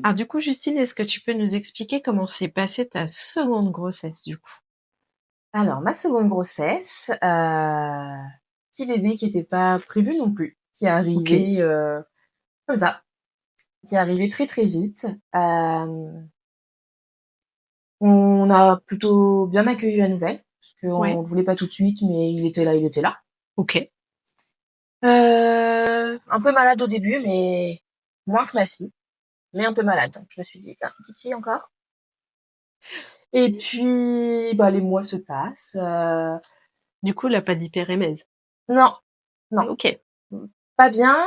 Alors du coup, Justine, est-ce que tu peux nous expliquer comment s'est passée ta seconde grossesse du coup? Alors, ma seconde grossesse, petit bébé qui était pas prévu non plus, qui est Ok. arrivé comme ça, qui est arrivé très très vite. On a plutôt bien accueilli la nouvelle, parce qu'on Ouais. ne voulait pas tout de suite, mais il était là, il était là. Ok. Un peu malade au début, mais moins que ma fille, mais un peu malade. Donc je me suis dit, petite fille encore. Et puis, les mois se passent. Du coup, elle a pas d'hyperémèse. Non, non, Ok. pas bien.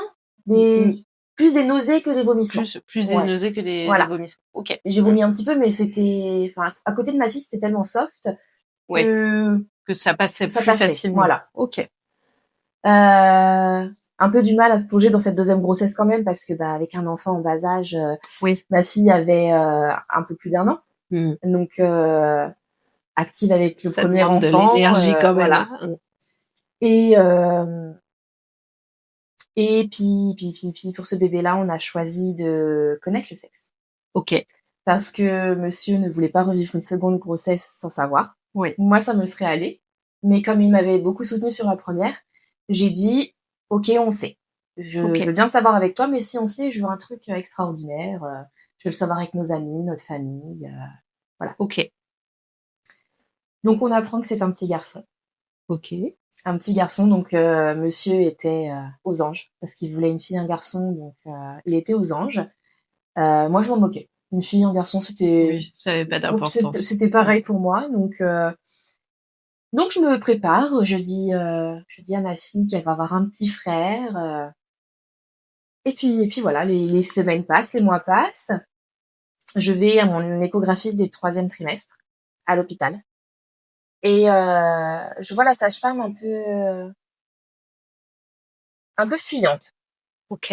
Mm. Plus des nausées que des vomissements. Plus des Ouais, nausées que des voilà. vomissements. Ok. J'ai vomi un petit peu, mais c'était, enfin, à côté de ma fille, c'était tellement soft Ouais. que Que ça passait ça plus passait. facilement. Voilà. Ok. Un peu du mal à se plonger dans cette deuxième grossesse quand même, parce que avec un enfant en bas âge, Oui. ma fille avait un peu plus d'1 an, Mm. donc active avec le Ça premier demande de enfant, l'énergie quand même. voilà. Hein. Et puis pour ce bébé-là, on a choisi de connaître le sexe. Ok. Parce que monsieur ne voulait pas revivre une seconde grossesse sans savoir. Oui. Moi, ça me serait allé. Mais comme il m'avait beaucoup soutenu sur la première, j'ai dit, ok, on sait. Je Ok. veux bien savoir avec toi, mais si on sait, je veux un truc extraordinaire. Je veux le savoir avec nos amis, notre famille. Voilà. Ok. Donc, on apprend que c'est un petit garçon. Ok. Un petit garçon, donc monsieur était aux anges. Parce qu'il voulait une fille, un garçon, donc il était aux anges. Moi, je m'en moquais. Une fille, un garçon, Oui, ça avait pas d'importance. c'était pareil pour moi. Donc je me prépare. Je dis à ma fille qu'elle va avoir un petit frère. Et puis voilà, les semaines passent, les mois passent. Je vais à mon échographie du 3e trimestre à l'hôpital. Et je vois la sage-femme un peu fuyante. Ok.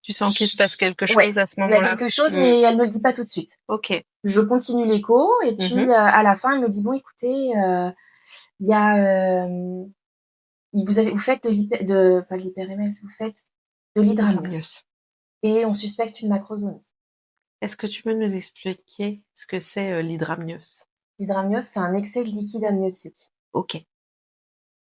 Tu sens qu'il se passe quelque Ouais, chose à ce il y a moment-là? quelque chose, Mm. mais elle me le dit pas tout de suite. Ok. Je continue l'écho et puis Mhm. à la fin, elle me dit bon, écoutez, il y a vous faites pas de l'hyper-MS, vous faites de l'hydramnios. Hydramios. Et on suspecte une macrosomie. Est-ce que tu peux nous expliquer ce que c'est l'hydramnios? L'hydramnios, c'est un excès de liquide amniotique. Ok.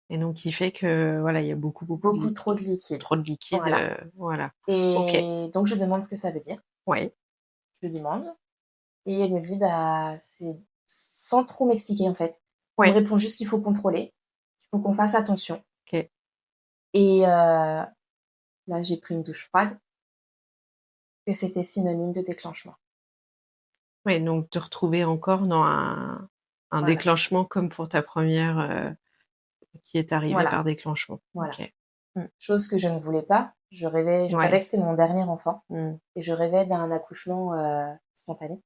Et donc, il fait que, voilà, il y a beaucoup Beaucoup trop de liquide. trop de liquide, Voilà. voilà. Ok. Et donc, je demande ce que ça veut dire. Ouais. Je lui demande. Et elle me dit, c'est sans trop m'expliquer, en fait. Elle me Ouais. répond juste qu'il faut contrôler, qu'il faut qu'on fasse attention. Ok. Et là, j'ai pris une douche froide, que c'était synonyme de déclenchement. Ouais, donc te retrouver encore dans un Voilà. déclenchement comme pour ta première qui est arrivée Voilà. par déclenchement. Voilà. Ok. Chose que je ne voulais pas. Je savais Ouais. que c'était mon dernier enfant. Mm. Et je rêvais d'un accouchement spontané.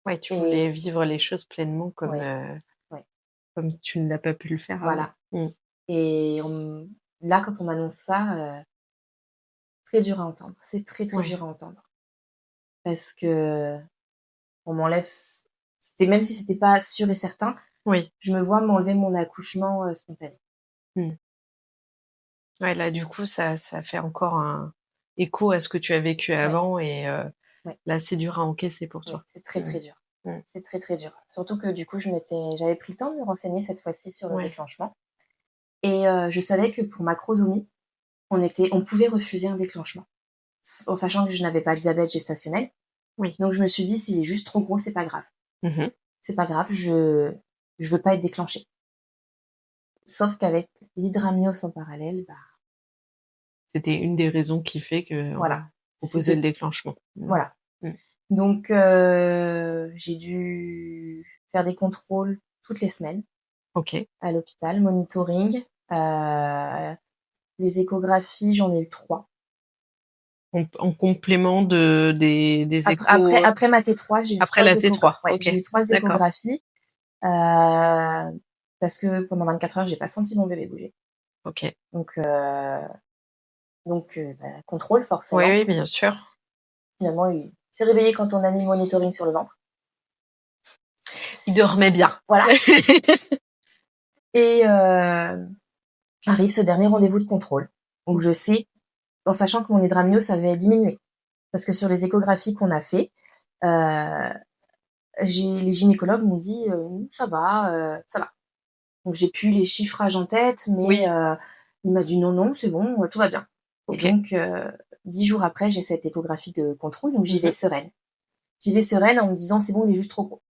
Ouais, tu Et voulais vivre les choses pleinement ouais, ouais, comme tu ne l'as pas pu le faire avant. voilà. Mm. Et là, quand on m'annonce ça, très dur à entendre. C'est très très Ouais. dur à entendre parce que on m'enlève. C'était même si c'était pas sûr et certain, Oui. je me vois m'enlever mon accouchement spontané. Mm. Ouais, là, du coup, ça fait encore un écho à ce que tu as vécu Ouais, avant et ouais, là, c'est dur à encaisser pour ouais. toi. C'est très Mm. très dur. Mm. C'est très très dur. Surtout que du coup, j'avais pris le temps de me renseigner cette fois-ci sur le Ouais. déclenchement. Et je savais que pour macrosomie, on pouvait refuser un déclenchement, en sachant que je n'avais pas de diabète gestationnel. Oui. Donc je me suis dit, s'il est juste trop gros, c'est pas grave. Mhm. C'est pas grave, je veux pas être déclenchée. Sauf qu'avec l'hydramnios en parallèle, C'était une des raisons qui fait que on voilà, proposait le c'était déclenchement. Mm. voilà. Mm. Donc j'ai dû faire des contrôles toutes les semaines Ok. à l'hôpital, monitoring. Les échographies, j'en ai eu 3. En complément des échos Après ma T3, j'ai eu après la T3. ouais, Ok. j'ai eu 3 D'accord. échographies. Parce que pendant 24 heures, j'ai pas senti mon bébé bouger. Ok. Donc, contrôle Oui, forcément. oui, bien sûr. Finalement, il s'est réveillé quand on a mis le monitoring sur le ventre. Il dormait bien. Voilà. Et Arrive ce dernier rendez-vous de contrôle, où je sais, en sachant que mon hydramnios avait diminué. Parce que sur les échographies qu'on a fait, les gynécologues m'ont dit ça va, ça va. Donc j'ai plus les chiffrages en tête, mais Oui. il m'a dit non, c'est bon, tout va bien. Ok. Et donc 10 jours après, j'ai cette échographie de contrôle, donc j'y vais Mhm. sereine. J'y vais sereine en me disant c'est bon, il est juste trop gros.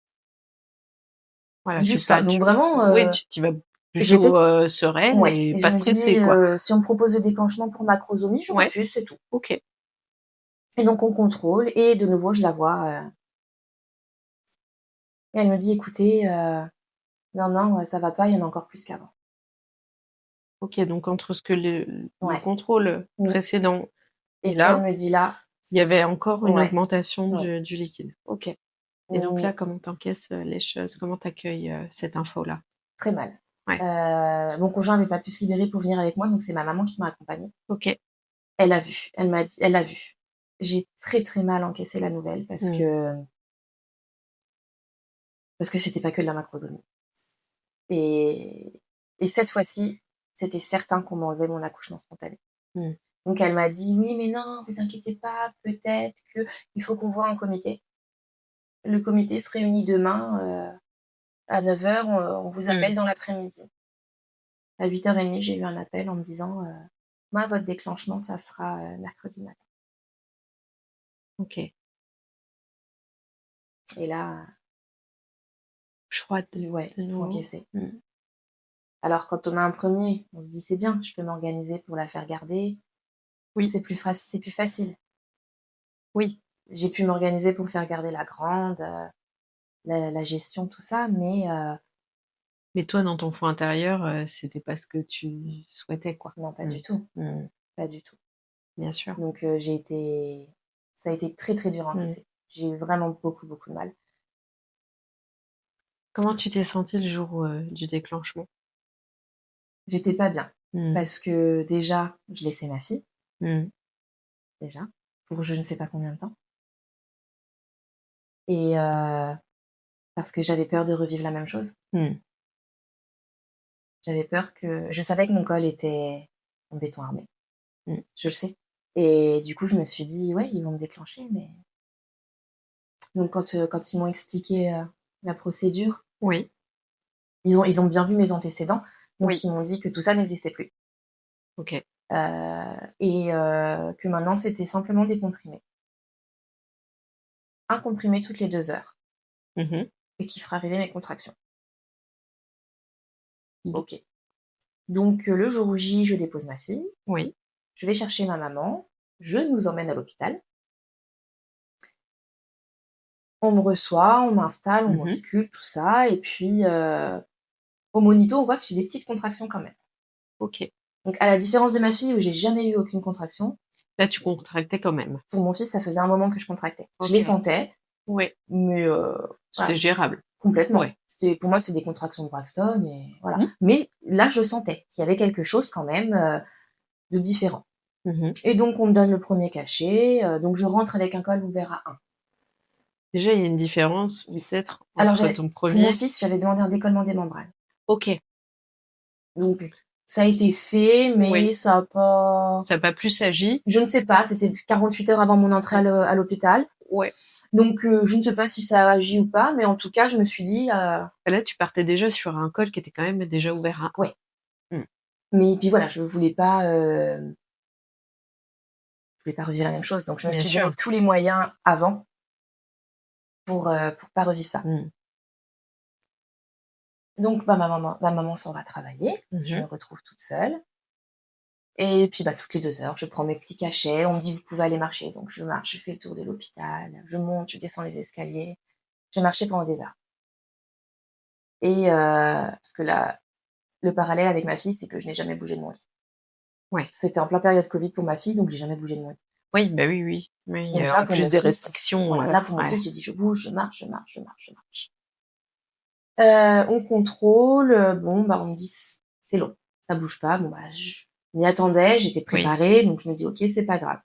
Voilà, Juste ça. Donc vraiment, oui, tu vas j'étais plutôt sereine ouais. et Et je pas me dis stressée, quoi. si on me propose le déclenchement pour macrosomie, je Ouais. refuse, c'est tout. Ok. Et donc on contrôle et de nouveau je la vois. Et elle me dit écoutez, non, ça va pas, il y en a encore plus qu'avant. Ok, donc entre ce que le Ouais. contrôle Oui. précédent Et et ce qu'elle là, me dit là, il y avait encore une ouais. augmentation Ouais. du liquide. Ok. Et donc là, comment t'encaisses les choses? Comment t'accueilles cette info-là? Très mal. Ouais. Mon conjoint n'avait pas pu se libérer pour venir avec moi, donc c'est ma maman qui m'a accompagnée. Ok. Elle a vu, elle m'a dit, elle l'a vu. J'ai très très mal encaissé la nouvelle parce que c'était pas que de la macrosomie. Et cette fois-ci, c'était certain qu'on m'enlevait mon accouchement spontané. Donc elle m'a dit oui mais non, vous inquiétez pas, peut-être que il faut qu'on voit un comité. Le comité se réunit demain à 9h, on vous appelle dans l'après-midi. À 8h30, j'ai eu un appel en me disant moi votre déclenchement ça sera mercredi matin. Ok. Et là, Froide ouais, de faut nouveau. encaisser. Alors quand on a un premier, on se dit c'est bien, je peux m'organiser pour la faire garder. Oui. C'est plus facile. Oui. J'ai pu m'organiser pour faire garder la grande, la gestion, tout ça, mais Mais toi, dans ton fond intérieur, c'était pas ce que tu souhaitais, quoi. non, pas du tout. Pas du tout. Bien sûr. Donc ça a été très très dur à encaisser. J'ai eu vraiment beaucoup de mal. Comment tu t'es sentie le jour du déclenchement? J'étais pas bien parce que déjà, je laissais ma fille, déjà, pour je ne sais pas combien de temps. Et parce que j'avais peur de revivre la même chose. J'avais peur je savais que mon col était en béton armé. Je le sais. Et du coup, je me suis dit, ouais, ils vont me déclencher, mais. Donc, quand ils m'ont expliqué la procédure, Oui. ils ont bien vu mes antécédents, donc Oui. ils m'ont dit que tout ça n'existait plus. Ok. Et que maintenant, c'était simplement des comprimés. Un comprimé toutes les 2 heures. Et qui fera arriver mes contractions. Ok. Donc, le jour où je dépose ma fille. Oui. Je vais chercher ma maman. Je nous emmène à l'hôpital. On me reçoit, on m'installe, on m'ausculte, tout ça. Et puis, au monito, on voit que j'ai des petites contractions quand même. Ok. Donc, à la différence de ma fille où j'ai jamais eu aucune contraction. Là, tu contractais quand même. Pour mon fils, ça faisait un moment que je contractais. Okay. Je les sentais. Oui. Mais c'était voilà. gérable. Complètement. Ouais. Pour moi, c'est des contractions de Braxton et voilà. Mais là, je sentais qu'il y avait quelque chose quand même de différent. Et donc, on me donne le premier cachet. Donc, je rentre avec un col ouvert à 1. Déjà, il y a une différence, peut-être, Alors, entre ton premier... pour mon fils, j'avais demandé un décollement des membranes. Ok. Donc, ça a été fait, mais ça n'a pas... Ça n'a pas plus agi. Je ne sais pas, c'était 48 heures avant mon entrée à l'hôpital. Ouais. Donc, je ne sais pas si ça a agi ou pas, mais en tout cas, je me suis dit... Là, tu partais déjà sur un col qui était quand même déjà ouvert à 1. Ouais. Mais puis voilà, je voulais pas revivre la même chose. Donc, je me suis donné tous les moyens avant pour pas revivre ça. Donc, ma maman s'en va travailler. Je me retrouve toute seule. Et puis, toutes les 2 heures, je prends mes petits cachets. On me dit, vous pouvez aller marcher. Donc, je marche, je fais le tour de l'hôpital. Je monte, je descends les escaliers. J'ai marché pendant des heures. Et parce que là, le parallèle avec ma fille, c'est que je n'ai jamais bougé de mon lit. Ouais. C'était en plein période Covid pour ma fille, donc j'ai jamais bougé de mon lit. Oui, bah oui. Mais donc là, en plus des restrictions. Voilà, là, pour mon fils, j'ai dit, je bouge, je marche. On contrôle. On me dit, c'est long. Ça bouge pas. Je m'y attendais, j'étais préparée, donc je me dis, ok, c'est pas grave.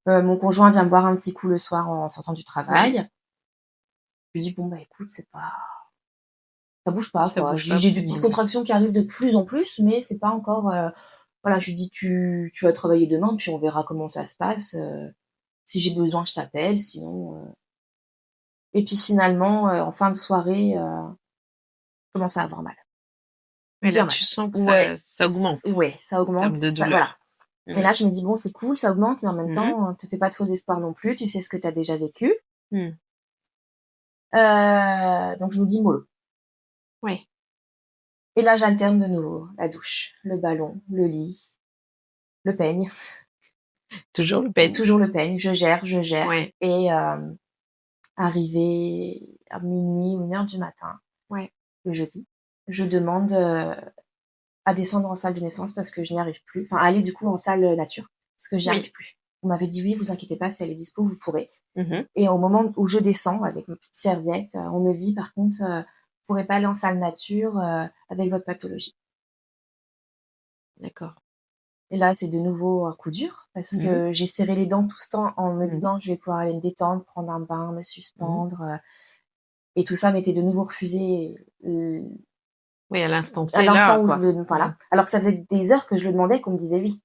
Mon conjoint vient me voir un petit coup le soir en sortant du travail. Je lui dis, écoute, ça ça bouge pas, Ça quoi. bouge pas J'ai pour des le petites moment. contractions qui arrivent de plus en plus, mais c'est pas encore, voilà, je lui dis: «Tu vas travailler demain, puis on verra comment ça se passe, si j'ai besoin, je t'appelle, sinon, et puis finalement, en fin de soirée, je commence à avoir mal. Mais là, Bien mal. tu sens que Ouais, ça augmente ouais, ça en augmente, termes de ça voilà. douleur. Et Mmh. là, je me dis: «Bon, c'est cool, ça augmente, mais en même Mmh. temps, te fais pas de faux espoirs non plus, tu sais ce que tu as déjà vécu». Mmh. Donc je me dis: «Mollo». Ouais, Et là, j'alterne de nouveau la douche, le ballon, le lit, le peigne, toujours le peigne. toujours le peigne, je gère Ouais, et arrivé à minuit ou 1h du matin, ouais. le jeudi, je demande, à descendre en salle de naissance parce que je n'y arrive plus. Enfin, aller du coup en salle, nature, parce que j'y Oui. arrive plus. On m'avait dit: «Oui, vous inquiétez pas, si elle est dispo, vous pourrez». Mmh. Et au moment où je descends avec mes petites serviettes, on me dit: «Par contre, vous pourrez pas aller en salle nature, avec votre pathologie». D'accord. Et là, c'est de nouveau un coup dur parce Mmh. que j'ai serré les dents tout ce temps en me Mmh. disant: «Je vais pouvoir aller me détendre, prendre un bain, me Mmh. suspendre», et tout ça m'était de nouveau refusé, Oui, à l'instant à T, là, l'instant où je quoi. le Mmh. voilà. Alors que ça faisait des heures que je le demandais, qu'on me disait oui.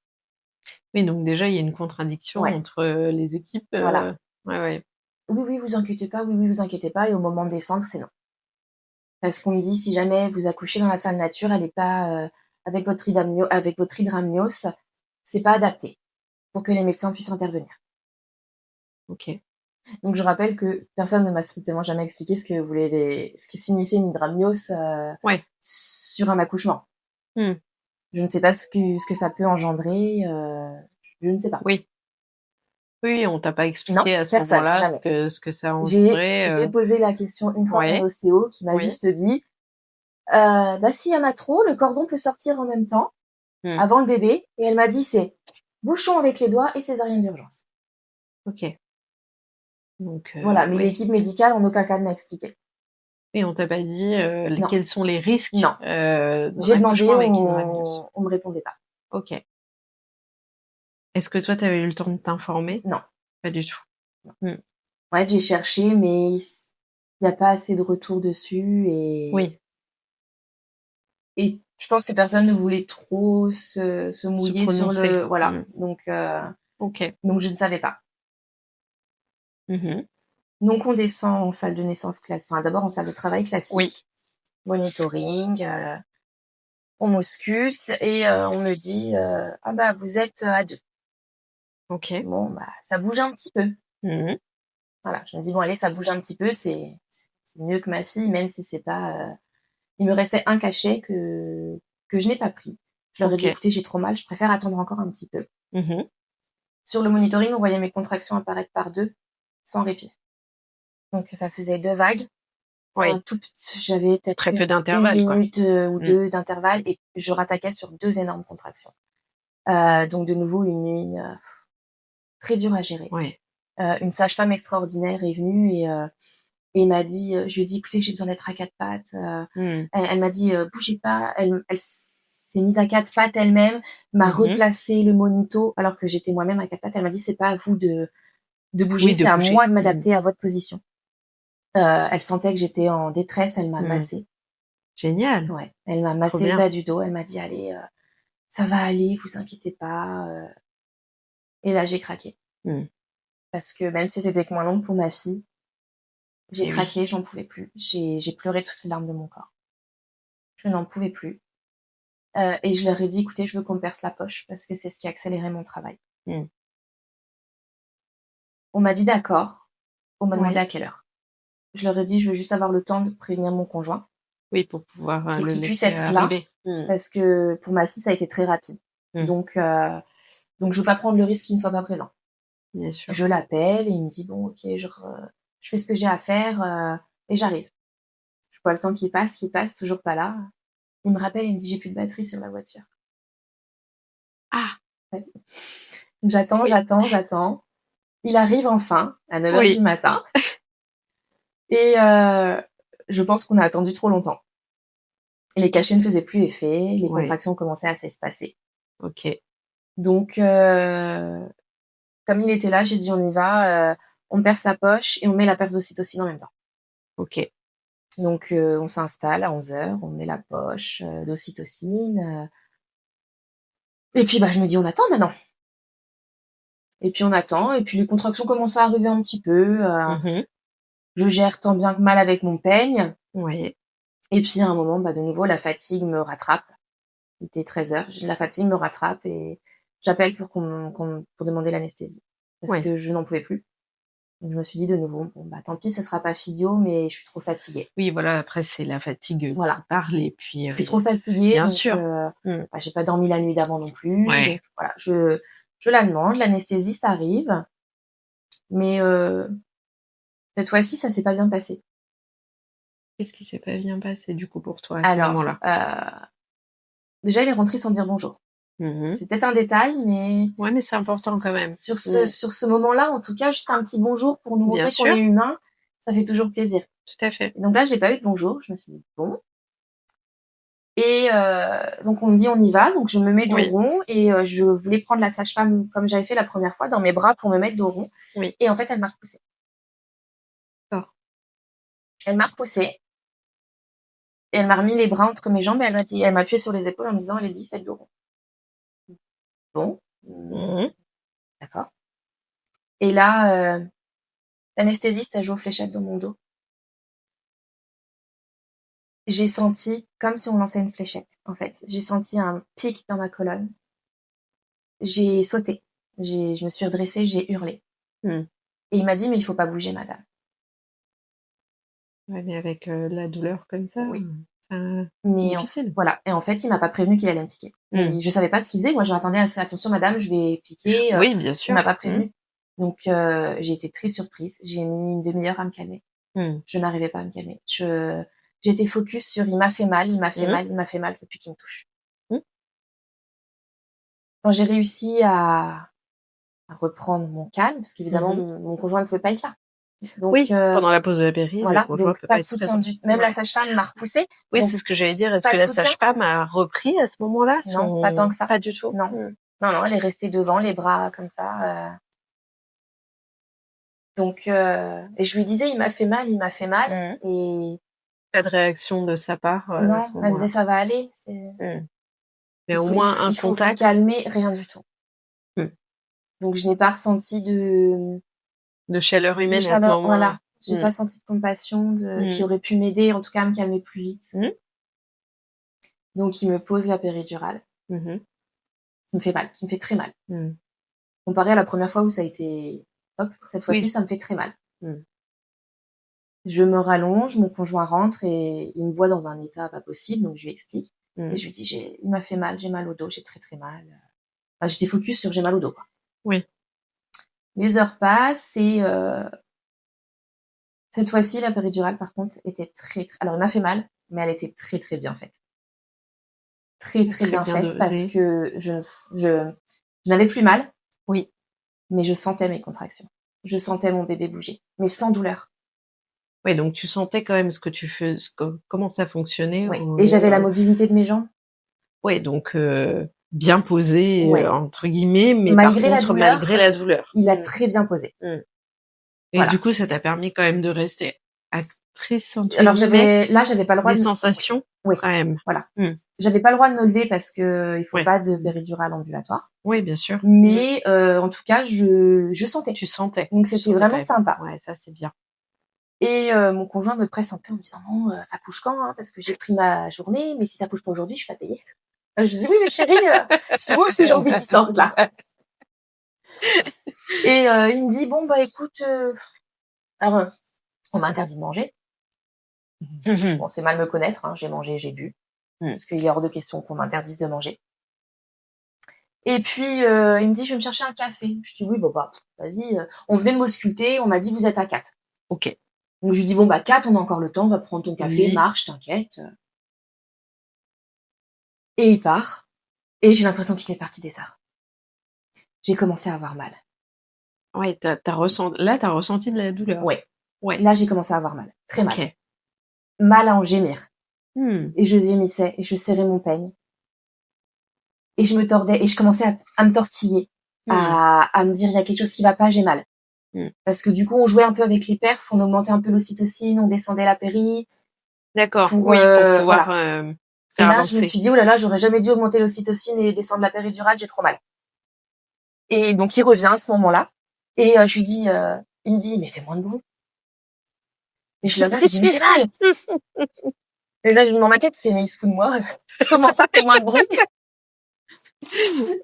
Oui, donc déjà, il y a une contradiction Ouais, entre, les équipes, voilà. ouais, ouais. «Oui, oui, vous inquiétez pas, oui, oui, vous inquiétez pas», et au moment de descendre, c'est non. Parce qu'on me dit: «Si jamais vous accouchez dans la salle nature, elle est pas, avec votre hydramnios, c'est pas adapté pour que les médecins puissent intervenir». OK. Donc je rappelle que personne ne m'a strictement jamais expliqué ce qui signifiait une hydramnios, Ouais. sur un accouchement. Mmh. Je ne sais pas ce que ça peut engendrer, je ne sais pas. Oui. Oui, on t'a pas Non, expliqué à ce personne, moment-là jamais. ce que ça J'ai engendrait, j'ai posé la question une fois à mon ouais, ostéo qui m'a oui. juste dit: Bah, s'il y en a trop, le cordon peut sortir en même temps, Mmh. avant le bébé», et elle m'a dit: «C'est bouchon avec les doigts et césarienne d'urgence». OK. Donc Voilà, mais ouais. l'équipe médicale en aucun cas ne m'a expliqué. Et on t'a pas dit, les Non, quels sont les risques, non. d'un J'ai demandé, accouchement avec hydramnios? on me répondait pas. OK. Est-ce que toi, tu avais eu le temps de t'informer? Non, Pas du tout. non. Mmh. Ouais, j'ai cherché, mais il y a pas assez de retours dessus, Oui, et je pense que personne ne voulait trop se se mouiller sur prononcer. le voilà, Mmh. OK. donc je ne savais pas. Mmh mh. Donc on descend en salle de naissance enfin d'abord en salle de travail Oui. classique, monitoring, on m'ausculte et on me dit, «Ah bah, vous êtes, à 2». OK. Bon, bah, ça bouge un petit peu. Mmh mh. Voilà, je me dis: «Bon allez, ça bouge un petit peu, c'est mieux que ma fille», même si c'est pas, il me restait un cachet que je n'ai pas pris. Je leur ai dit: OK. «Écoutez, j'ai trop mal, je préfère attendre encore un petit peu». Mmh mh. Sur le monitoring, on voyait mes contractions apparaître par 2, sans répit. Donc ça faisait 2 vagues. Oui, J'avais peut-être très peu une d'intervalle, quoi. minute, ou Mmh. 2 d'intervalle, et je rattaquais sur 2 énormes contractions. Donc de nouveau une nuit, très dure à gérer. Ouais. Une sage-femme extraordinaire est venue et m'a dit, je lui ai dit: «Écoutez, j'ai besoin d'être à 4 pattes», Mmh. elle m'a dit: «Bougez pas». Elle s'est mise à 4 pattes elle-même, m'a Mmh mh. replacé le monito alors que j'étais moi-même à 4 pattes. Elle m'a dit: «C'est pas à vous de bouger, Oui, de c'est à bouger. moi de Mmh. m'adapter à votre position». Elle sentait que j'étais en détresse, elle m'a Mmh. massée. Génial, Ouais, elle m'a trop massé le bien. bas du dos, elle m'a dit: «Allez, ça va aller, vous inquiétez pas», et là j'ai craqué. Mmh. Parce que même si c'était que moins long pour ma fille, j'ai Et oui. craqué, j'en pouvais plus. J'ai pleuré toutes les larmes de mon corps. Je n'en pouvais plus, et je leur ai dit: «Écoutez, je veux qu'on me perce la poche parce que c'est ce qui accélérait mon travail». Mmh. On m'a dit: «D'accord». On m'a demandé Ouais. à quelle heure. Je leur ai dit: «Je veux juste avoir le temps de prévenir mon conjoint Oui, pour pouvoir, pour le qu'il puisse laisser être là», arriver. Mmh. parce que pour ma fille, ça a été très rapide. Mmh. Donc je veux pas prendre le risque qu'il ne soit pas présent. Bien sûr. Je l'appelle et il me dit: «Bon, OK, je fais ce que j'ai à faire, et j'arrive». Je vois le temps qui passe, toujours pas là. Il me rappelle, il me dit: «J'ai plus de batterie sur la voiture». Ah! Ouais. J'attends, Oui, j'attends, j'attends. Il arrive enfin à 9h du oui. matin et je pense qu'on a attendu trop longtemps. Les cachets ne faisaient plus effet, les Ouais. contractions commençaient à s'espacer. OK. Donc comme il était là, j'ai dit: «On y va, on perce sa poche et on met la perf d'ocytocine en même temps». OK. Donc, on s'installe à 11h, on met la poche, l'ocytocine. Et puis, je me dis, on attend maintenant. Et puis, on attend. Et puis, les contractions commencent à arriver un petit peu. Je gère tant bien que mal avec mon peigne. Oui. Et puis, à un moment, de nouveau, la fatigue me rattrape. Il était 13h. La fatigue me rattrape et j'appelle pour pour demander l'anesthésie. Parce que je n'en pouvais plus. Donc, je me suis dit de nouveau, tant pis, ça sera pas physio, mais je suis trop fatiguée. Oui, voilà, après, c'est la fatigue qui parle et puis... Je suis trop fatiguée. Bien donc, sûr. J'ai pas dormi la nuit d'avant non plus. Ouais. Donc, voilà, je la demande, l'anesthésiste arrive. Mais cette fois-ci, ça s'est pas bien passé. Qu'est-ce qui s'est pas bien passé, du coup, pour toi, à ce moment-là? Déjà, il est rentré sans dire bonjour. C'est peut-être un détail, mais... Ouais, mais c'est important quand même. Sur ce moment-là, en tout cas, juste un petit bonjour pour nous montrer qu'on est humain, ça fait toujours plaisir. Tout à fait. Et donc là, j'ai pas eu de bonjour. Je me suis dit, bon. Et donc, on me dit, on y va. Donc, je me mets dos rond et je voulais prendre la sage-femme comme j'avais fait la première fois dans mes bras pour me mettre dos rond. Oui. Et en fait, elle m'a repoussée. Elle m'a repoussée. Et elle m'a remis les bras entre mes jambes et elle m'a appuyé sur les épaules en me disant, allez-y, faites dos rond. Bon. D'accord. Et là, l'anesthésiste a joué aux fléchettes dans mon dos. J'ai senti comme si on lançait une fléchette, en fait. J'ai senti un pic dans ma colonne. J'ai sauté. Je me suis redressée, j'ai hurlé. Et il m'a dit, mais il faut pas bouger, madame. Ouais, mais avec la douleur comme ça, oui. Mais difficile. Voilà. Et en fait, il m'a pas prévenu qu'il allait me piquer. Et je savais pas ce qu'il faisait. Moi, j'attendais, attention, madame, je vais piquer. Oui, bien sûr. Il m'a pas prévenu. Donc, j'ai été très surprise. J'ai mis une demi-heure à me calmer. Je n'arrivais pas à me calmer. J'étais focus sur il m'a fait mal, il m'a fait mal, il m'a fait mal, faut plus qu'il me touche. Quand j'ai réussi à reprendre mon calme, parce qu'évidemment, mon conjoint ne pouvait pas être là. Donc, oui, pendant la pause de la péri, voilà, le conjoint donc peut pas pas de être soutien présent. même la sage-femme m'a repoussée. Oui, c'est ce que j'allais dire. Est-ce que la sage-femme a repris à ce moment-là Non, pas tant que ça. Pas du tout. Non, non, elle est restée devant, les bras comme ça. Donc, et je lui disais, il m'a fait mal, et pas de réaction de sa part. Non, elle me disait ça va aller. Mais au moins un contact. Il faut calmer, rien du tout. Donc je n'ai pas ressenti de chaleur humaine à ce moment-là. Voilà, j'ai pas senti de compassion qui aurait pu m'aider, en tout cas à me calmer plus vite. Donc il me pose la péridurale, qui me fait mal, qui me fait très mal. Comparé à la première fois où ça a été hop, cette fois-ci ça me fait très mal. Je me rallonge, mon conjoint rentre et il me voit dans un état pas possible, donc je lui explique. Et je lui dis, il m'a fait mal, j'ai mal au dos, j'ai très très mal. Enfin, j'étais focus sur j'ai mal au dos, quoi. Oui. Les heures passent et cette fois-ci, la péridurale, par contre, était très, très... Alors, elle m'a fait mal, mais elle était très, très bien faite. Très, très bien faite parce que je n'avais plus mal. Oui. Mais je sentais mes contractions. Je sentais mon bébé bouger, mais sans douleur. Oui, donc tu sentais quand même ce que tu fais, comment ça fonctionnait. Oui. Et j'avais la mobilité de mes jambes. Oui, donc bien posé, entre guillemets, mais malgré la douleur. Il a très bien posé. Et du coup, ça t'a permis quand même de rester actrice, entre Alors guillemets. j'avais pas le droit des sensations, quand même. Voilà. J'avais pas le droit de me lever parce que il faut pas de péridurale ambulatoire. Oui, bien sûr. Mais en tout cas, je sentais. Tu sentais. Donc c'était vraiment sympa. Ouais, ça c'est bien. Et mon conjoint me presse un peu en me disant non, t'accouches quand, parce que j'ai pris ma journée, mais si t'accouches pas aujourd'hui, je suis pas payée. Je dis oui, mais chérie, c'est moi aussi j'ai envie qu'ils sortent là. Et il me dit bon écoute, alors on m'a interdit de manger. Bon, c'est mal me connaître, hein, j'ai mangé, j'ai bu, parce qu'il est hors de question qu'on m'interdise de manger. Et puis il me dit je vais me chercher un café. Je dis oui vas-y. On venait de m'ausculter, on m'a dit vous êtes à 4. Ok. Donc je lui dis bon 4, on a encore le temps, on va prendre ton café, marche, t'inquiète. Et il part. Et j'ai l'impression qu'il est parti des heures. J'ai commencé à avoir mal. Ouais, t'as ressenti de la douleur. Ouais. Là, j'ai commencé à avoir mal. Très mal. Mal à en gémir. Et je gémissais, et je serrais mon peigne. Et je me tordais, et je commençais à me tortiller. À me dire, il y a quelque chose qui va pas, j'ai mal. Parce que du coup, on jouait un peu avec les perfs, on augmentait un peu l'ocytocine, on descendait la péri. D'accord, pour oui, pour pouvoir, voilà. Et faire là, je me avancer. suis dit: «Oh là là, j'aurais jamais dû augmenter l'ocytocine et descendre la péridurale, j'ai trop mal». Et donc il revient à ce moment-là et je lui dis, il me dit: «Mais fais moins de bruit». Et je le regarde, je dis: «Mais j'ai mal!» Et là, dans ma tête, c'est: «Mais il se fout de moi. Comment ça, fais moins de bruit?»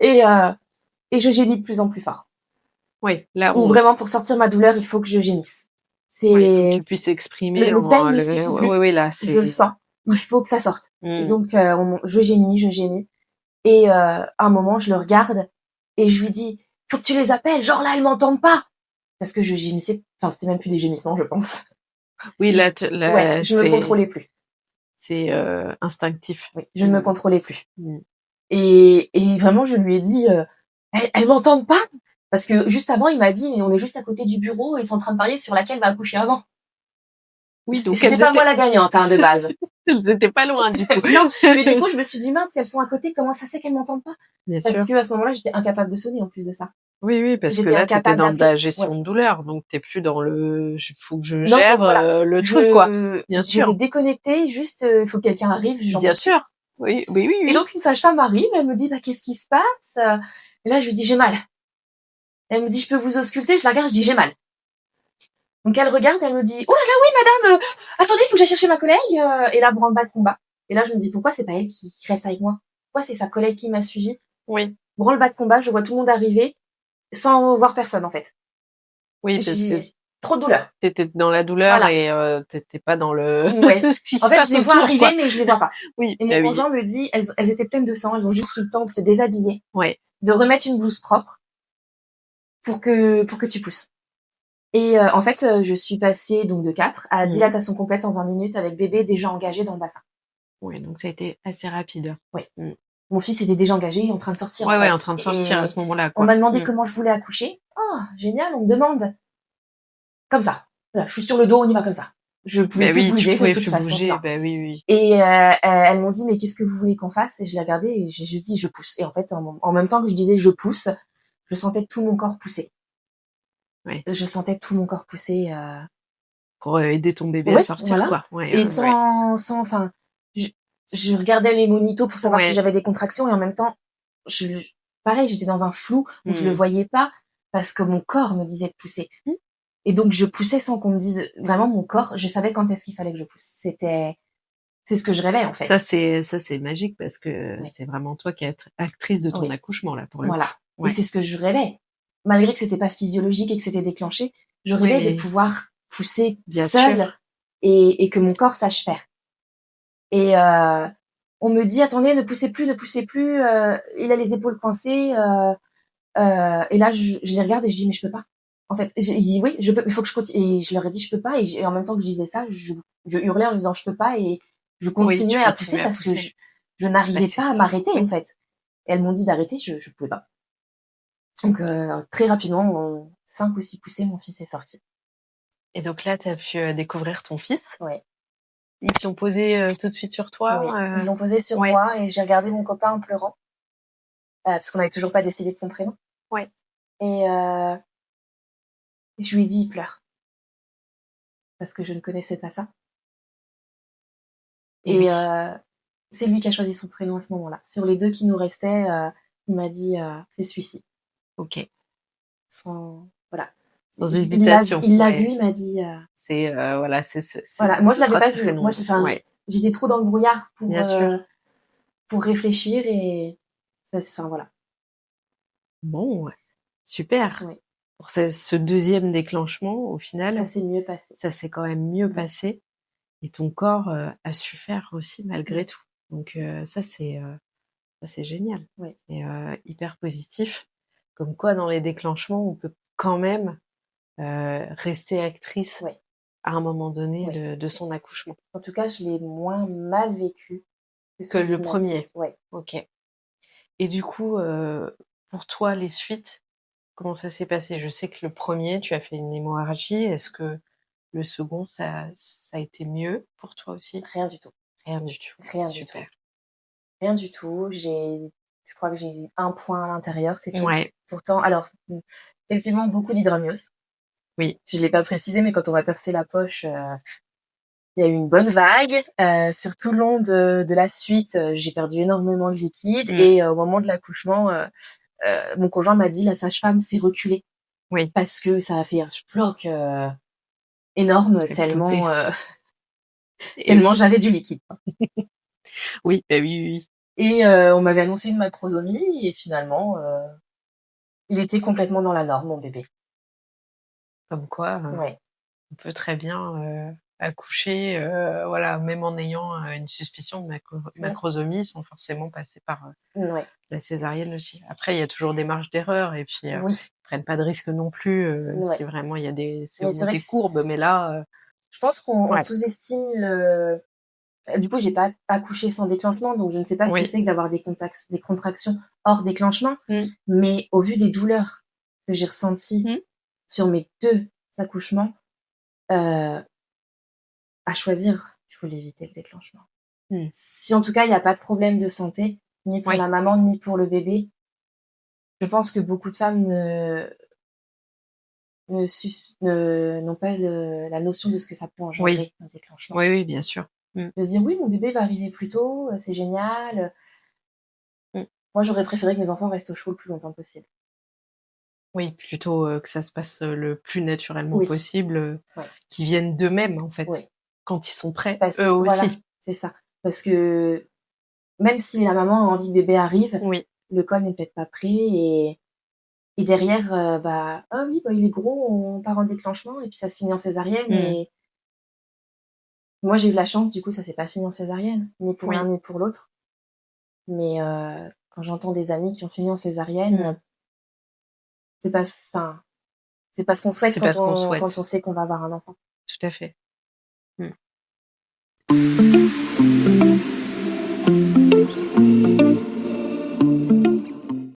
Et je gémis de plus en plus fort. Oui, là Ou où vraiment pour sortir ma douleur, il faut que je gémisse. ouais, il faut que C'est tu puisses exprimer le pain en ne le suffit oui, plus. oui, là, Je le c'est sens. Il faut que ça sorte. Et mmh. donc je gémis, je gémis. Et à un moment, je le regarde et je lui dis: «Faut que tu les appelles, genre là, elles m'entendent pas!» Parce que je gémissais, enfin, c'était même plus des gémissements, je pense. Oui, Je Ouais, là, je me contrôlais plus. c'est, instinctif. Oui, je ne me contrôlais plus. Mmh. Et vraiment, je lui ai dit: «Elles m'entendent pas?» Parce que juste avant, il m'a dit: «Mais on est juste à côté du bureau et ils sont en train de parler sur laquelle va accoucher avant». Oui, donc C'était pas moi la gagnante, hein, de base. elles étaient pas loin du coup. Non, mais du coup, je me suis dit: «Mince, si elles sont à côté, comment ça se fait qu'elles m'entendent pas?» Bien Parce sûr. qu'à ce moment-là, j'étais incapable de sonner en plus de ça. Oui, oui, parce que J'étais là, tu étais incapable dans de la d'appeler. Ouais. gestion de douleur, donc tu es plus dans le j faut que je Non, gère, voilà. le truc quoi. Bien J'étais sûr. déconnectée, juste, il faut que quelqu'un arrive, j'en Bien peux plus. sûr. Oui, oui, oui, Et oui. donc une sage-femme arrive, elle me dit: «Bah, qu'est-ce qui se passe?» Et là, je lui dis: «J'ai mal». Elle me dit: «Je peux vous ausculter?» Je la regarde, je dis: «J'ai mal». Donc elle regarde, elle me dit: «Oh là là, oui madame, attendez, il faut que j'aille chercher ma collègue», et là, branle-bas de combat. Et là, je me dis: «Pourquoi c'est pas elle qui reste avec moi? Pourquoi c'est sa collègue qui m'a suivie?» Oui. Branle-bas de combat, je vois tout le monde arriver sans voir personne, en fait. Oui, parce que J'ai trop de douleur. tu étais dans la douleur Voilà. et tu pas dans le Ouais. ce qui En se fait, je passe les vois autour quoi. arriver, mais je les vois pas. Oui, Et mon bah oui. conjoint me dit: «Elles étaient pleines de sang, elles ont juste eu le temps de se déshabiller, Ouais. de remettre une blouse propre pour que tu pousses». Et en fait, je suis passée donc de 4 à Mmh. dilatation complète en 20 minutes avec bébé déjà engagé dans le bassin. Ouais, donc ça a été assez rapide. Ouais. Mmh. Mon fils était déjà engagé, en train de sortir, en Ouais, ouais, fait. en train de sortir à Et ce moment-là on quoi. m'a demandé Mmh. comment je voulais accoucher. Oh, génial, on me demande. Comme ça. Voilà, je suis sur le dos, on y va comme ça. Je pouvais Bah plus oui, tu bouger de pouvais toute plus façon, bouger. non. Bah oui, oui. Et elles m'ont dit: «Mais qu'est-ce que vous voulez qu'on fasse?» Et je l'ai regardé et j'ai juste dit: «Je pousse». Et en fait, en même temps que je disais: «Je pousse», je sentais tout mon corps pousser. Ouais. Je sentais tout mon corps pousser, Pour, aider ton bébé à ouais, sortir voilà. quoi. Ouais, Et ouais, ouais. enfin, je je regardais les monitos pour savoir si Ouais. j'avais des contractions et en même temps, pareil, j'étais dans un flou où je le Mmh. voyais pas parce que mon corps me disait de pousser. Mmh. Et donc je poussais sans qu'on me dise vraiment mon corps, je savais quand est-ce qu'il fallait que je pousse. C'est ce que je rêvais, en fait. Ça c'est magique parce que Ouais, c'est vraiment toi qui es actrice de ton ouais, accouchement là pour le coup. voilà. Et Ouais. c'est ce que je rêvais. Malgré que c'était pas physiologique et que c'était déclenché, je Oui, rêvais de mais pouvoir pousser bien seule sûr. et que mon corps sache faire. Et on me dit: «Attendez, ne poussez plus, ne poussez plus, il a les épaules coincées», et là, je les regarde et je dis: «Mais je peux pas». En fait, il dit: «Oui, je peux, il faut que je continue». Et je leur ai dit: «Je peux pas», et en même temps que je disais ça, je hurlais en disant: «Je peux pas», et je Oui, tu continuais à pousser continues à parce que pousser. je Bah, n'arrivais c'est pas à m'arrêter, en oui. fait. Et elles m'ont dit d'arrêter, je pouvais pas. Donc très rapidement, en 5 ou 6 poussées, mon fils est sorti. Et donc là, tu as pu, découvrir ton fils. Ouais, Ils te l'ont posé, tout de suite sur toi, oui. Ils l'ont posé sur Ouais, moi et j'ai regardé mon copain en pleurant, parce qu'on n'avait toujours pas décidé de son prénom. ouais. Et je lui ai dit: «Il pleure», parce que je ne connaissais pas ça. Et Et oui. c'est lui qui a choisi son prénom à ce moment-là. Sur les 2 qui nous restaient, il m'a dit, «C'est celui-ci». OK. Sans Voilà. Sans Il hésitation. l'a vu, Ouais. il m'a dit, C'est, voilà, voilà. Moi, je ce l'avais sera pas ce vu. Moi, prénom. enfin, Ouais, j'étais trop dans le brouillard bien sûr. pour réfléchir et enfin, voilà. Bon, ouais, super. Ouais, Pour ce 2e déclenchement, au ça final, s'est mieux passé. ça s'est quand même mieux Ouais, passé et ton corps, a su faire aussi malgré ouais, tout. Donc ça c'est génial. ouais, C'est, hyper positif. Comme quoi dans les déclenchements, on peut quand même, rester actrice ouais, à un moment donné ouais. de son accouchement. En tout cas, je l'ai moins mal vécu que Que celui le de ma sœur. premier. Ouais. OK. Et du coup, pour toi, les suites, comment ça s'est passé? Je sais que le premier, tu as fait une hémorragie. Est-ce que le second, ça a été mieux pour toi aussi? Rien du tout. Rien du tout. Rien du tout. Super. Rien du tout. Je crois que j'ai un point à l'intérieur, c'est tout. Ouais, Pourtant, alors, effectivement, beaucoup d'hydramnios. oui. Je l'ai pas précisé, mais quand on m'a percé la poche, Il y a eu une bonne vague. Sur tout le long de la suite, j'ai perdu énormément de liquide. Et au moment de l'accouchement, mon conjoint m'a dit, la sage-femme s'est reculée. Oui. Parce que ça a fait un bloc énorme, tellement tellement j'avais du liquide. Oui, bah oui. Et on m'avait annoncé une macrosomie et finalement, il était complètement dans la norme, mon bébé. Comme quoi, Ouais. on peut très bien accoucher, voilà, même en ayant une suspicion de macrosomie, sans forcément passer par Ouais. la césarienne aussi. Après, il y a toujours des marges d'erreur et puis Oui. prennent pas de risque non plus Ouais. si vraiment il y a des Mais c'est vrai des que courbes. Mais là, je pense qu'on ouais. sous-estime le. Du coup, j'ai pas accouché sans déclenchement, donc je ne sais pas ce que Oui. c'est que d'avoir des contractions hors déclenchement. Mais au vu des douleurs que j'ai ressenties sur mes 2 accouchements, à choisir, il faut l'éviter le déclenchement. Si en tout cas il n'y a pas de problème de santé, ni pour la maman, ni pour le bébé, je pense que beaucoup de femmes n'ont pas la notion de ce que ça peut engendrer, un déclenchement. Oui, bien sûr. De se dire, oui, mon bébé va arriver plus tôt, c'est génial. Moi, j'aurais préféré que mes enfants restent au chaud le plus longtemps possible. Oui, plutôt que ça se passe le plus naturellement possible, qu'ils viennent d'eux-mêmes, en fait, quand ils sont prêts, eux aussi. Voilà, c'est ça. Parce que même si la maman a envie que bébé arrive, le col n'est peut-être pas prêt et derrière, ah oui, il est gros, on part en déclenchement et puis ça se finit en césarienne. Et moi, j'ai eu de la chance, du coup, ça s'est pas fini en césarienne, ni pour l'un ni pour l'autre. Mais quand j'entends des amis qui ont fini en césarienne, c'est pas ce qu'on souhaite quand on sait qu'on va avoir un enfant. Tout à fait.